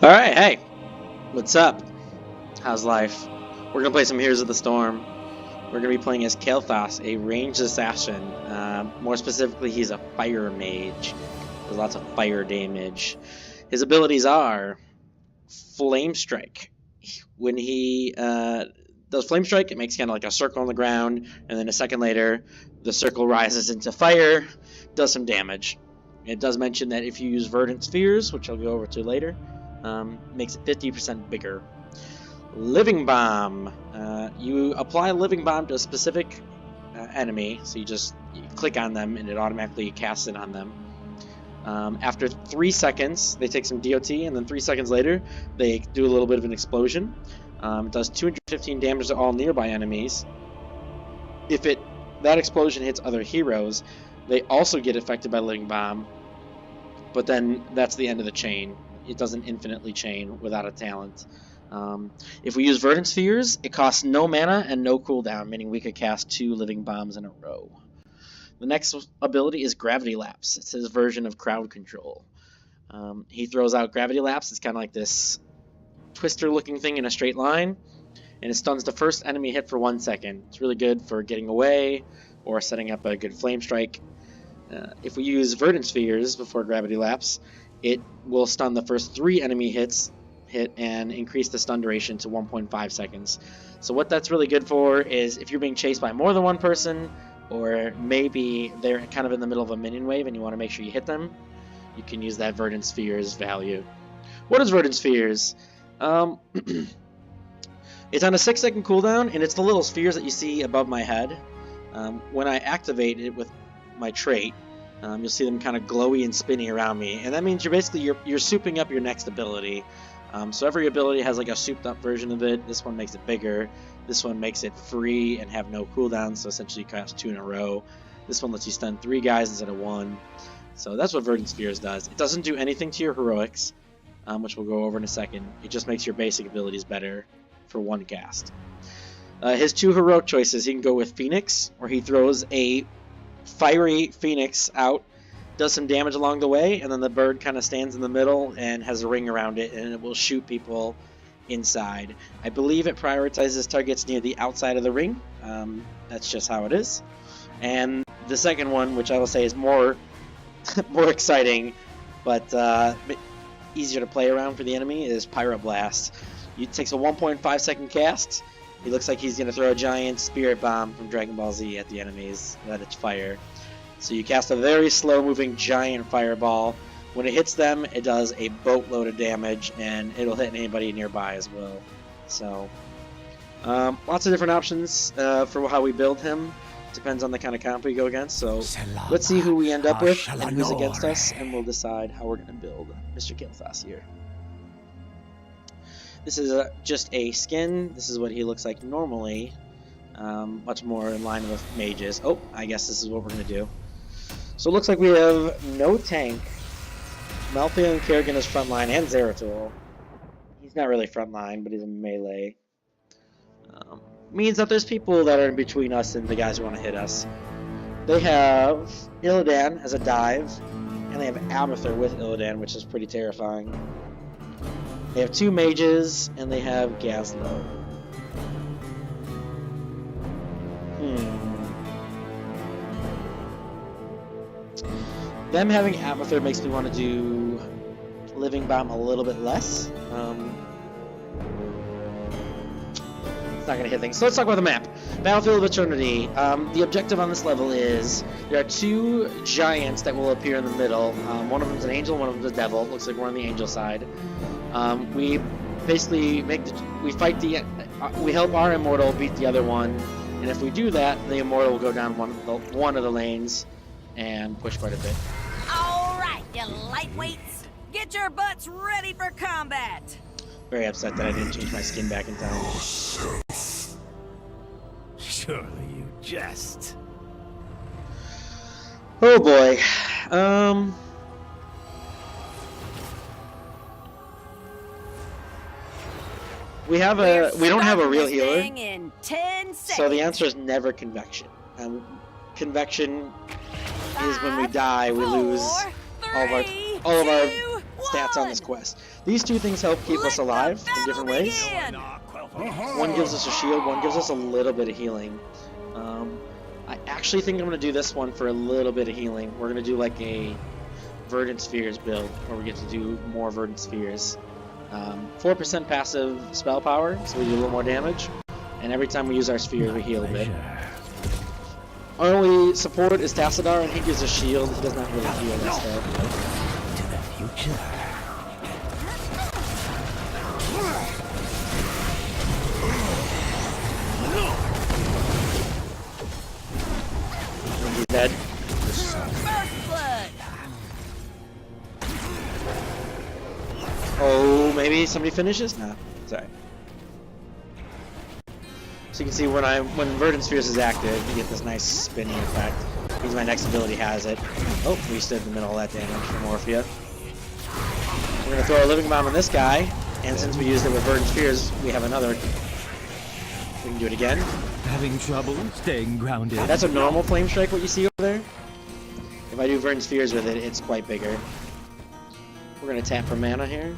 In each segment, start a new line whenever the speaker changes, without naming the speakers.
Alright, hey, what's up? How's life? We're gonna play some Heroes of the Storm. We're gonna be playing as Kael'thas, a ranged assassin. More specifically, he's a fire mage. There's lots of fire damage. His abilities are Flame Strike. When he does Flame Strike, it makes kind of like a circle on the ground, and then a second later, the circle rises into fire, does some damage. It does mention that if you use Verdant Spheres, which I'll go over to later, makes it 50% bigger. Living Bomb. You apply Living Bomb to a specific enemy, so you click on them and it automatically casts it on them. After 3 seconds, they take some DOT, and then 3 seconds later, they do a little bit of an explosion. It does 215 damage to all nearby enemies. If that explosion hits other heroes, they also get affected by Living Bomb, but then that's the end of the chain. It doesn't infinitely chain without a talent. If we use Verdant Spheres, it costs no mana and no cooldown, meaning we could cast 2 Living Bombs in a row. The next ability is Gravity Lapse. It's his version of Crowd Control. He throws out Gravity Lapse. It's kind of like this twister-looking thing in a straight line, and it stuns the first enemy hit for 1 second. It's really good for getting away or setting up a good Flame Strike. If we use Verdant Spheres before Gravity Lapse, it will stun the first 3 enemy hit and increase the stun duration to 1.5 seconds. So what that's really good for is if you're being chased by more than one person, or maybe they're kind of in the middle of a minion wave and you want to make sure you hit them, you can use that Verdant Spheres value. What is Verdant Spheres? It's on a 6-second cooldown, and it's the little spheres that you see above my head. When I activate it with my trait, you'll see them kind of glowy and spinny around me, and that means you're souping up your next ability. So every ability has like a souped up version of it. This one makes it bigger. This one makes it free and have no cooldown, so essentially you cast 2 in a row. This one lets you stun 3 guys instead of 1. So that's what Verdant Spheres does. It doesn't do anything to your heroics, which we'll go over in a second. It just makes your basic abilities better for 1 cast. His 2 heroic choices, he can go with Phoenix, where he throws a fiery Phoenix out, does some damage along the way, and then the bird kind of stands in the middle and has a ring around it, and it will shoot people inside. I believe it prioritizes targets near the outside of the ring. That's just how it is. And the second one, which I will say is more exciting, but easier to play around for the enemy, is Pyroblast. It takes a 1.5 second cast. He looks like he's going to throw a giant Spirit Bomb from Dragon Ball Z at the enemies that it's fire. So you cast a very slow-moving giant fireball. When it hits them, it does a boatload of damage, and it'll hit anybody nearby as well. So, lots of different options for how we build him. Depends on the kind of comp we go against. So, let's see who we end up with and who's against us, and we'll decide how we're going to build Mr. Kael'thas here. This is just a skin. This is what he looks like normally. Much more in line with mages. Oh, I guess this is what we're going to do. So it looks like we have no tank. Malthael and Kerrigan is frontline, and Zeratul. He's not really frontline, but he's a melee. Means that there's people that are in between us and the guys who want to hit us. They have Illidan as a dive, and they have Abathur with Illidan, which is pretty terrifying. They have 2 mages, and they have Gazlowe. Them having Abathur makes me want to do Living Bomb a little bit less. It's not going to hit things. So let's talk about the map. Battlefield of Eternity. The objective on this level is there are 2 giants that will appear in the middle. One of them is an angel, one of them is a devil. It looks like we're on the angel side. We basically we help our immortal beat the other one, and if we do that, the immortal will go down one of the lanes and push quite a bit.
All right, you lightweights, get your butts ready for combat.
Very upset that I didn't change my skin back in time.
Surely you jest.
Oh boy. We don't have a real healer,
in 10 seconds.
so the answer is never Convection. Convection is when we die, we lose all of our stats on this quest. These two things help keep us alive in different ways. One gives us a shield, one gives us a little bit of healing. I actually think I'm going to do this one for a little bit of healing. We're going to do like a Verdant Spheres build, where we get to do more Verdant Spheres. 4% passive spell power, so we do a little more damage. And every time we use our sphere, we heal a bit. Our only support is Tassadar, and he gives a shield. He does not really heal that stuff.
To the future.
He's dead.
First blood.
Oh, maybe somebody finishes? Nah, sorry. So you can see when Verdant Spheres is active, you get this nice spinning effect. Means my next ability has it. Oh, we stood in the middle of that damage from Orphea. We're gonna throw a living bomb on this guy, and since we used it with Verdant Spheres, we have another. We can do it again.
Having trouble staying grounded.
That's a normal flame strike. What you see over there. If I do Verdant Spheres with it, it's quite bigger. We're gonna tap for mana here.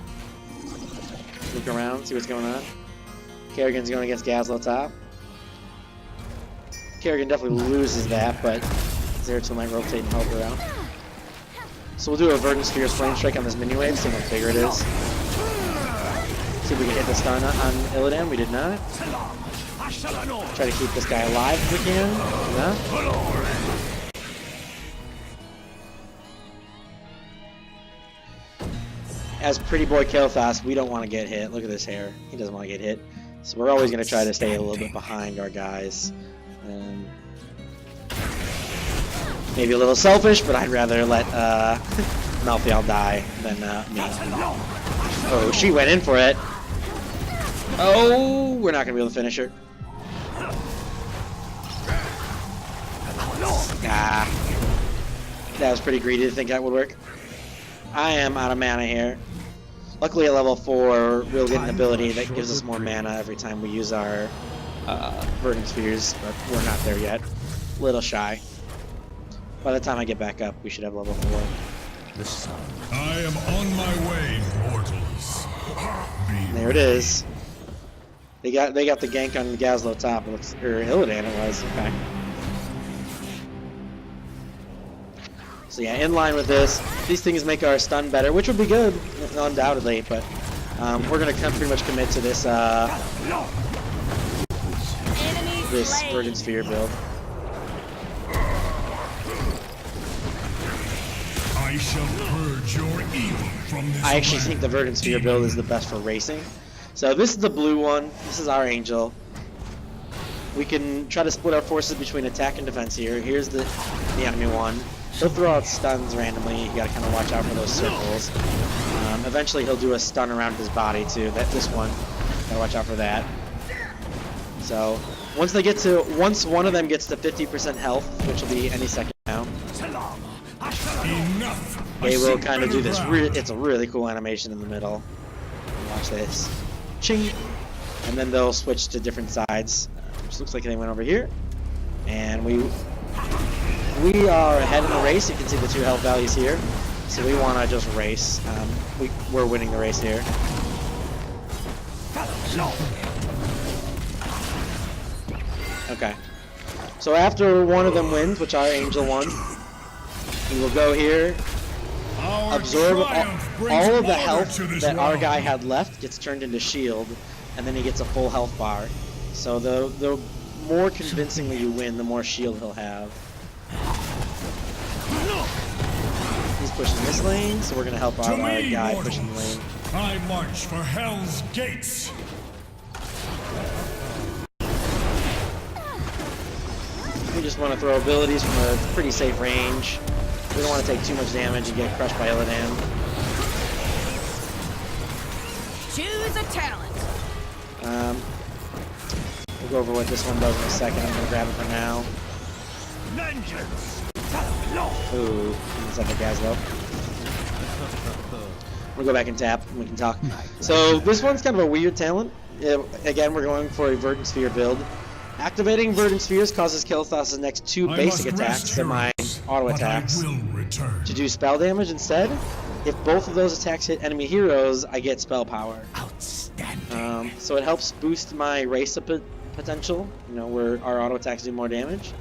Look around, see what's going on. Kerrigan's going against Gazlowe top. Kerrigan definitely loses that, but Zeratul might rotate and help her out. So we'll do a Verdant Spheres Flame Strike on this mini-wave, see how much bigger it is. See if we can hit the stun on Illidan. We did not. Try to keep this guy alive if we can. No? As Pretty Boy Kael'thas, we don't want to get hit. Look at this hair. He doesn't want to get hit. So we're always going to try to stay a little bit behind our guys. Maybe a little selfish, but I'd rather let Malthael die than me. Oh, she went in for it. Oh, we're not going to be able to finish her. Ah, that was pretty greedy to think that would work. I am out of mana here. Luckily at level 4, we'll get an ability that gives us more mana every time we use our Verdant Spheres, but we're not there yet. Little shy. By the time I get back up, we should have level 4.
The sun.
I am on my way, mortals.
There it is. They got the gank on Gazlowe top. It looks, or Illidan it was. Okay. So yeah, in line with this, these things make our stun better, which would be good, undoubtedly. But we're gonna pretty much commit to this this Verdant Sphere build.
I shall purge your evil from this
I actually think the Verdant Sphere build is the best for racing. So this is the blue one. This is our Angel. We can try to split our forces between attack and defense here. Here's the enemy one. He'll throw out stuns randomly. You gotta kind of watch out for those circles. Eventually he'll do a stun around his body too. This one, gotta watch out for that. So once one of them gets to 50% health, which will be any second now, they will kind of do this. It's a really cool animation in the middle. Watch this. Ching! And then they'll switch to different sides. Which looks like they went over here. And we are ahead in the race. You can see the 2 health values here. So we want to just race. We're winning the race here. Okay. So after one of them wins, which our Angel won, we will go here, absorb all of the health that our guy had left gets turned into shield, and then he gets a full health bar. So the more convincingly you win, the more shield he'll have. He's pushing this lane, so we're gonna help out our guy pushing the lane.
I march for Hell's Gates.
We just want to throw abilities from a pretty safe range. We don't want to take too much damage and get crushed by Illidan.
Choose a talent.
We'll go over what this one does in a second. I'm gonna grab it for now. Ooh, it's like a Gazlowe. We'll go back and tap and we can talk. So this one's kind of a weird talent. Again, we're going for a Verdant Sphere build. Activating Verdant Spheres causes Kael'thas' next 2 basic attacks, and my auto attacks, to do spell damage instead. if both of those attacks hit enemy heroes, I get spell power.
Outstanding.
So it helps boost my race potential, you know, where our auto attacks do more damage.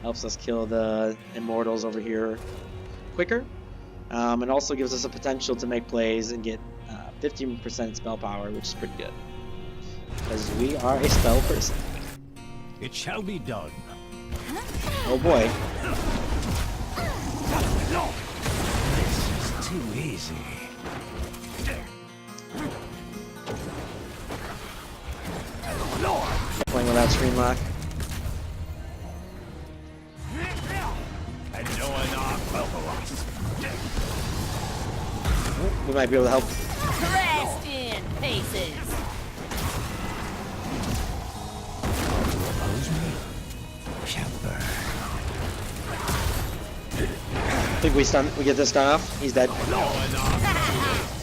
Helps us kill the immortals over here quicker. It also gives us a potential to make plays and get 15% spell power, which is pretty good. Because we are a spell person.
It shall be done.
Oh boy.
This is too easy.
Playing without screen lock.
And no one
We might be able to help.
Crest in paces.
oppose me. Shall burn.
I think we get this stun off. He's dead.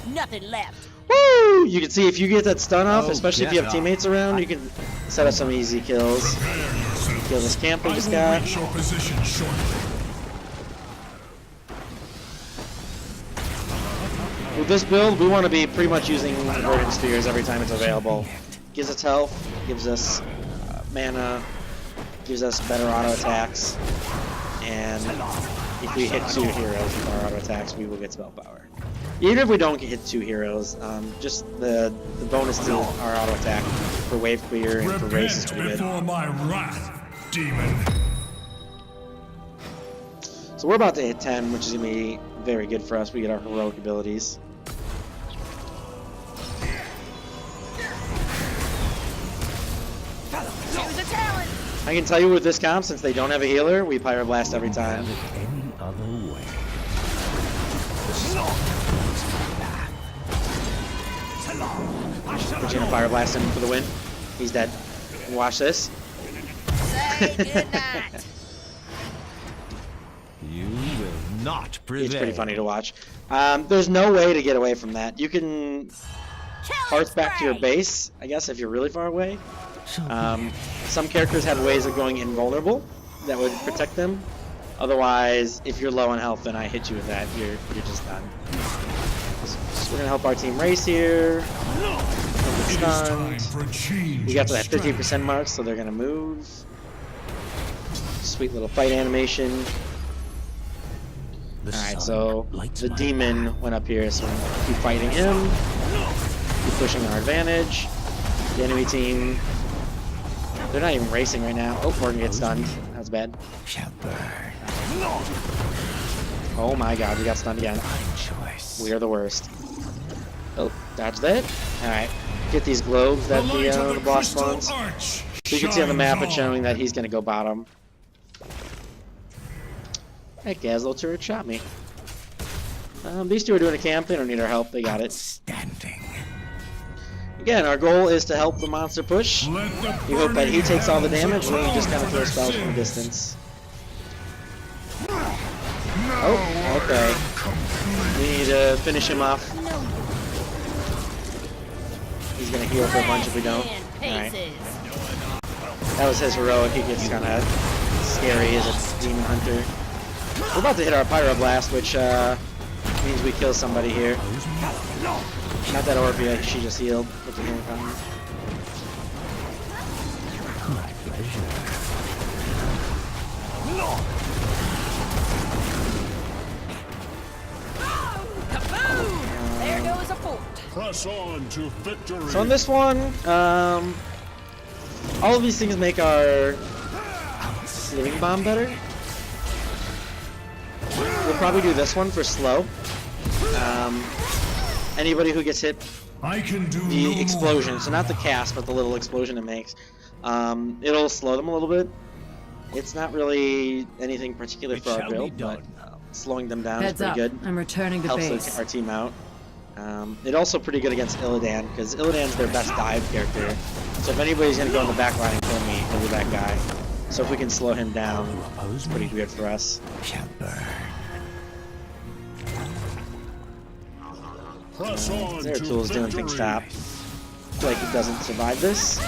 Nothing left.
Woo! You can see if you get that stun off,
Oh,
especially if you have
get
teammates around, you can set up some easy kills. Kill this camp we just got.
Reach your position shortly.
With this build, we want to be pretty much using Verdant Spheres every time it's available. Gives us health, gives us mana, gives us better auto attacks, and if we hit 2 heroes with our auto attacks, we will get spell power. Even if we don't hit 2 heroes, just the bonus to our auto attack for wave clear and for race is pretty
Repent
good.
before my wrath, demon.
So we're about to hit 10, which is going to be very good for us. We get our heroic abilities.
Choose a talent.
I can tell you with this comp, since they don't have a healer, we Pyroblast every time.
Have it any other way.
We're gonna Pyroblast him for the win. He's dead. Watch this.
Say goodnight.
You will not prevail.
It's pretty funny to watch. There's no way to get away from that. You can hearth back to your base, I guess, if you're really far away. Some characters have ways of going invulnerable that would protect them. Otherwise, if you're low on health and I hit you with that, you're just done. So we're gonna help our team race here. Don't get
It is time
stunned.
for a change.
We got to
of
that 15%
strategy.
mark, so they're gonna move. Sweet little fight animation. Alright, so the demon went up here, so we're gonna keep fighting him. Keep pushing our advantage. The enemy team, they're not even racing right now. Oh, Morgan gets stunned. That's bad.
Shall burn.
Oh my god, we got stunned again.
Fine choice.
We are the worst. Oh, dodge that. Alright, get these globes that
The light of
the boss
crystal
spawns.
arch
So you can see on the map it's
shines
showing
on.
that he's gonna go bottom. Hey, Gazlo turret shot me. These two are doing a camp. They don't need our help. They got it.
Standing.
Again, our goal is to help the monster push.
Let the
We hope that he
burning
takes all the
hells
damage, and we
atone
just kind of
for
throw
their
spells from a
sins.
distance.
Now
Oh, okay.
I am complete.
We need to finish him off. He's gonna heal for a bunch if we don't. Alright. That was his heroic. He gets kind of scary as a demon hunter. We're about to hit our Pyroblast, which means we kill somebody here. Not that Orpea, she just healed with the healing fountain.
My pleasure.
Kaboom! There goes a fort.
Press on to victory.
So on this one, all of these things make our Living Bomb better. We'll probably do this one for slow. Anybody who gets hit
I can do
the
no
explosion,
more.
so not the cast, but the little explosion it makes, it'll slow them a little bit. It's not really anything particular
It
for our
shall be
build, but
done.
slowing them down
Heads
is pretty
up.
good.
I'm returning to
Helps
base.
our team out. It's also pretty good against Illidan, because Illidan's their best dive character. So if anybody's going to go in the back line and kill me, it'll be that guy. So if we can slow him down, it's pretty good for us.
Shall burn.
Press on
Their
to
tool's doing
victory.
things top. I feel like he doesn't survive this.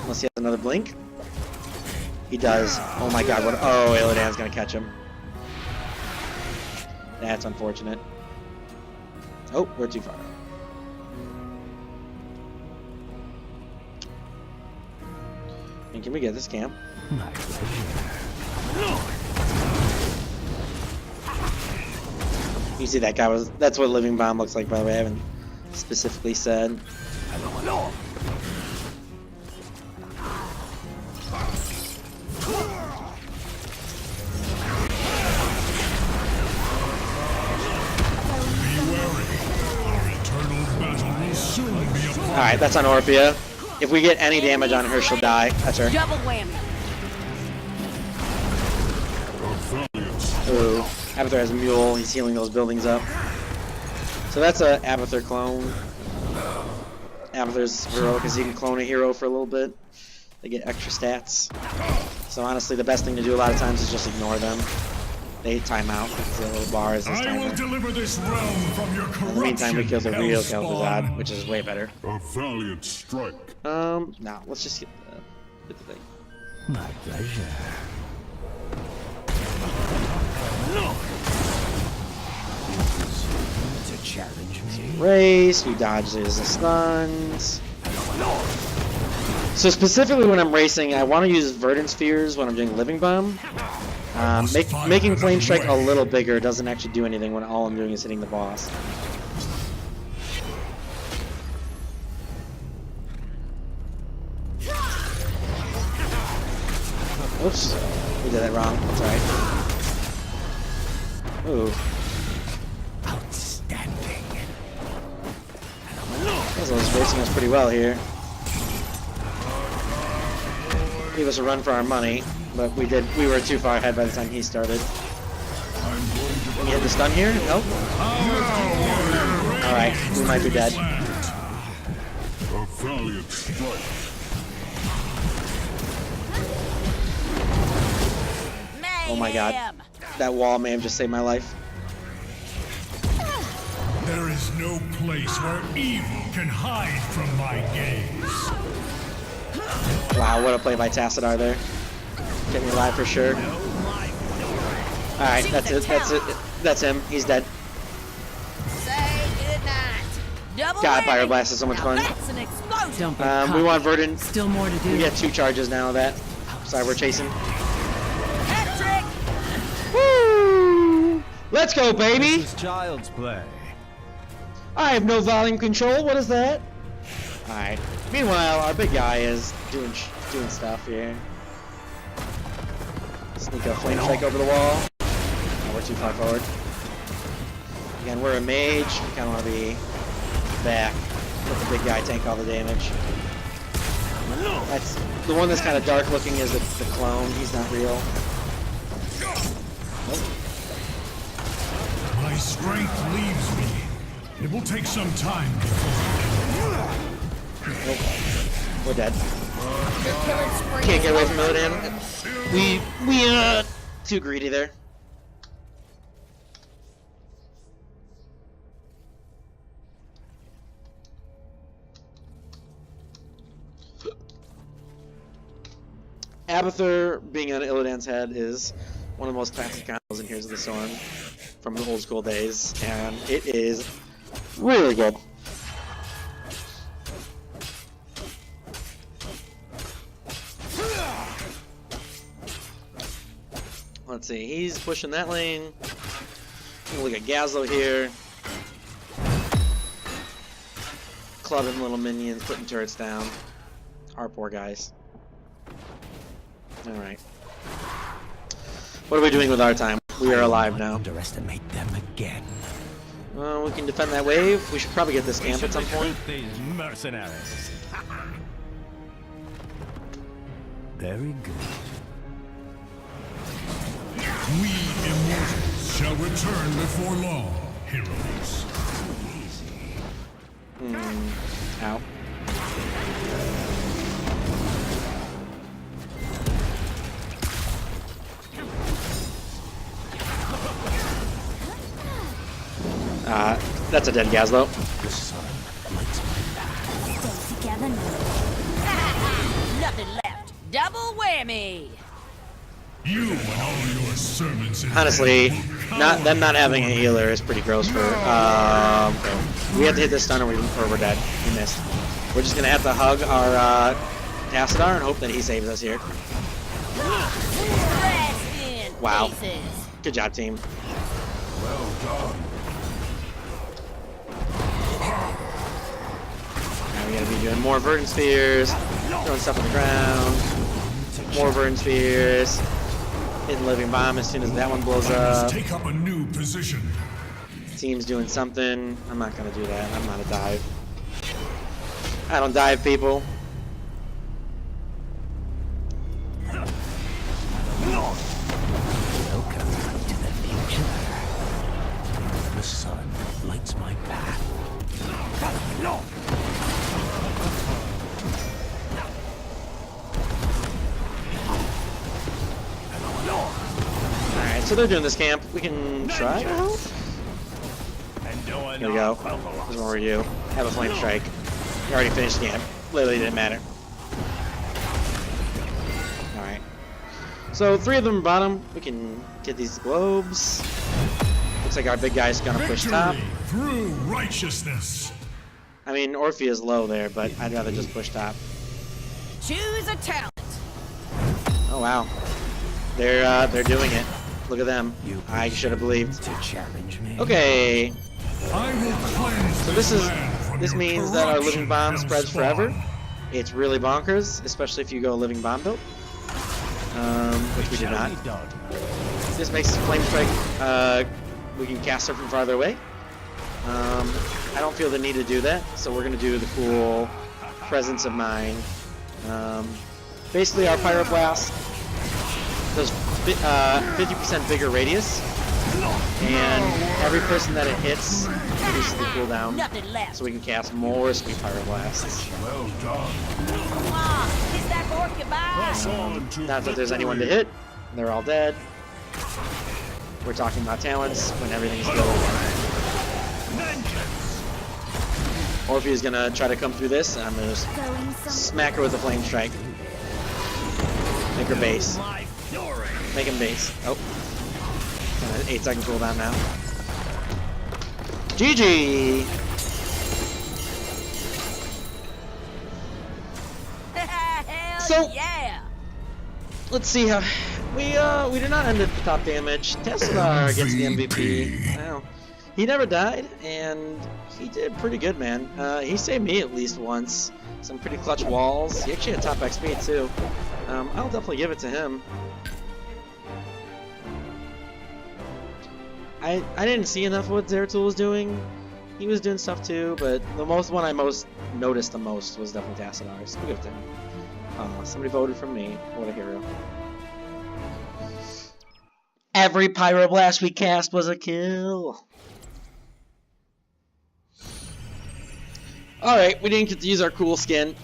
Unless he has another blink. He does. Oh my god, what? Oh, Illidan's going to catch him. That's unfortunate. Oh, we're too far. And can we get this camp?
My pleasure.
You see that guy was... That's what Living Bomb looks like, by the way. I haven't specifically said. Alright, that's on Orphea. If we get any damage on her, she'll die. That's her.
Double whammy.
Ooh. Abathur has a mule. He's healing those buildings up. So that's a Abathur clone. Abathur's heroic because he can clone a hero for a little bit. They get extra stats. So honestly, the best thing to do a lot of times is just ignore them. They time out because the little bar is this
I
timer.
will deliver this realm from your corruption.
In the meantime, we kill the real
Hellspawn.
Kael'thas, which is way better.
A valiant strike.
No, let's just get the thing.
My pleasure. To challenge me.
Race, we dodges the stuns. So specifically when I'm racing, I want to use Verdant spheres when I'm doing Living Bomb. Making Flame Strike a little bigger doesn't actually do anything when all I'm doing is hitting the boss. Oops, we did that wrong. That's alright. Ooh.
Outstanding.
He's racing us pretty well here. Give us a run for our money, but we were too far ahead by the time he started. Can you hit the stun here? Nope. Alright, we might be dead.
A valiant strike.
Oh my god. That wall may have just saved my life.
There is no place where evil can hide from my gaze.
Wow, what a play by Tassadar there. Get me alive for sure. Alright, that's it. That's him. He's dead.
Say goodnight. Double
God,
whammy.
Fire Blast is so much
Now
fun.
That's an explosion.
We want Verdant.
Still more to do.
We get 2 charges now of that. Sorry, we're chasing.
Hat trick.
Woo! Let's go, baby!
This is child's play.
I have no volume control. What is that? Alright. Meanwhile, our big guy is doing stuff here. Sneak a flame strike over the wall. Oh, we're too far forward. Again, we're a mage. We kind of want to be back. Let the big guy tank all the damage. That's the one that's kind of dark looking is the clone. He's not real. Nope.
My strength leaves me. It will take some time before.
Nope. We're dead.
Your killing spree
Can't get away
is
from
over.
Illidan. We too greedy there. Abathur being on Illidan's head is one of the most classic combos in Heroes of the Storm from the old school days, and it is really good. Let's see, he's pushing that lane. Look at Gazlo here. Clubbing little minions, putting turrets down. Our poor guys. Alright. What are we doing with our time? We are alive now.
Underestimate them again.
We can defend that wave. We should probably get this camp at some point.
These mercenaries. Very good.
We immortals shall return before long, heroes.
Ow. That's a dead Gazlo.
The sun lights my path.
Stay together now. Nothing left. Double whammy.
You and all your servants in
Honestly, not having a healer is pretty gross for. Okay. We have to hit this stun or we're dead. We missed. We're just gonna have to hug our Tassadar and hope that he saves us here. Wow. Good job, team.
Well done.
Now we gotta be doing more Verdant Spheres, throwing stuff on the ground, more Verdant Spheres, hitting Living Bomb as soon as that one blows up.
Take up a new position.
Team's doing something. I'm not gonna do that. I'm not a dive. I don't dive, people.
Welcome to the future. The sun lights my path.
Alright, so they're doing this camp. We can try to help. Here we go. There's one review. Have a flame strike. You already finished the camp. Literally didn't matter. Alright. So 3 of them bottom. We can get these globes. Looks like our big guy's gonna push top.
Through righteousness.
I mean, Orphea's low there, but I'd rather just push top.
Choose a talent.
Oh wow. They're doing it. Look at them. I should have believed.
To challenge me.
Okay.
I will cleanse
So this means that our living bomb spreads forever. It's really bonkers, especially if you go living bomb build, which we did not. This makes flame strike. We can cast her from farther away. I don't feel the need to do that, so we're gonna do the cool presence of mind. Basically, our pyroblast does 50% bigger radius, and every person that it hits reduces the cooldown,
Nothing left.
so we can cast more sweet pyroblasts.
Well done.
Mwah, is that fork you
Press
buy?
on to
Not that there's anyone to hit. They're all dead. We're talking about talents when everything's still. Orphea's gonna try to come through this, and I'm gonna just smack her with a flame strike. Make her base. Make him base. Oh. 8-second cooldown now. GG!
Hell
So-
yeah!
Let's see how we did not end at the top damage. Tesla gets the MVP. Wow. He never died, and he did pretty good, man. He saved me at least once. Some pretty clutch walls. He actually had top XP too. I'll definitely give it to him. I didn't see enough of what Zeratul was doing. He was doing stuff too, but the one I most noticed the most was definitely Tassadar. So we'll give it to him. Somebody voted for me. What a hero. Every pyroblast we cast was a kill. Alright, we didn't get to use our cool skin,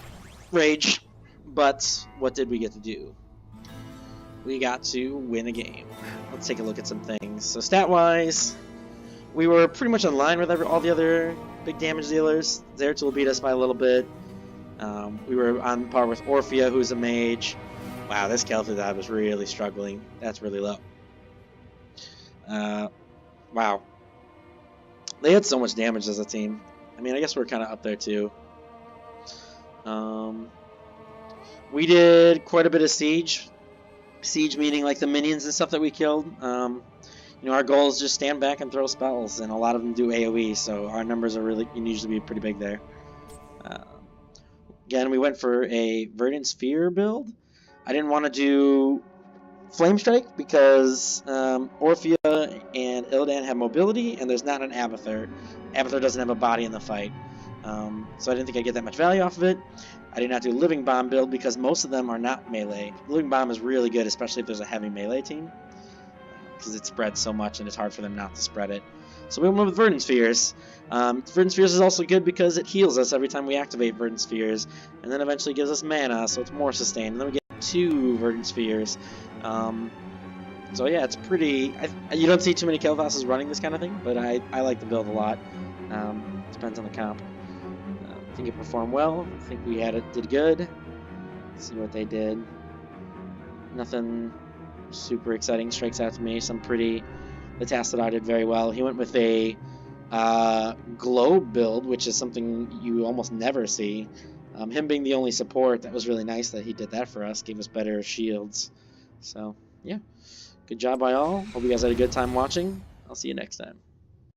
Rage, but what did we get to do? We got to win a game. Let's take a look at some things. So stat-wise, we were pretty much in line with all the other big damage dealers. Zeratul beat us by a little bit. We were on par with Orphea, who's a mage. Wow, this Kael'thas was really struggling. That's really low. Wow. They had so much damage as a team. I mean, I guess we're kind of up there too. We did quite a bit of siege. Siege meaning like the minions and stuff that we killed. You know, our goal is just stand back and throw spells, and a lot of them do AoE, so our numbers are really can usually be pretty big there. Again, we went for a Verdant Sphere build. I didn't want to do Flame Strike because Orphea and Illidan have mobility, and there's not an Abathur. Abathur doesn't have a body in the fight, so I didn't think I'd get that much value off of it. I did not do Living Bomb build because most of them are not melee. Living Bomb is really good, especially if there's a heavy melee team, because it spreads so much and it's hard for them not to spread it. So we went with Verdant Spheres. Verdant Spheres is also good because it heals us every time we activate Verdant Spheres, and then eventually gives us mana, so it's more sustained. And then we get 2 Verdant Spheres. So yeah, it's pretty... you don't see too many Kael'thas running this kind of thing, but I like the build a lot. Depends on the comp. I think it performed well. I think we did good. Let's see what they did. Nothing super exciting strikes out to me. Some pretty the Tastodon did very well. He went with a globe build, which is something you almost never see. Him being the only support, that was really nice that he did that for us, gave us better shields. So, yeah, good job by all. Hope you guys had a good time watching. I'll see you next time.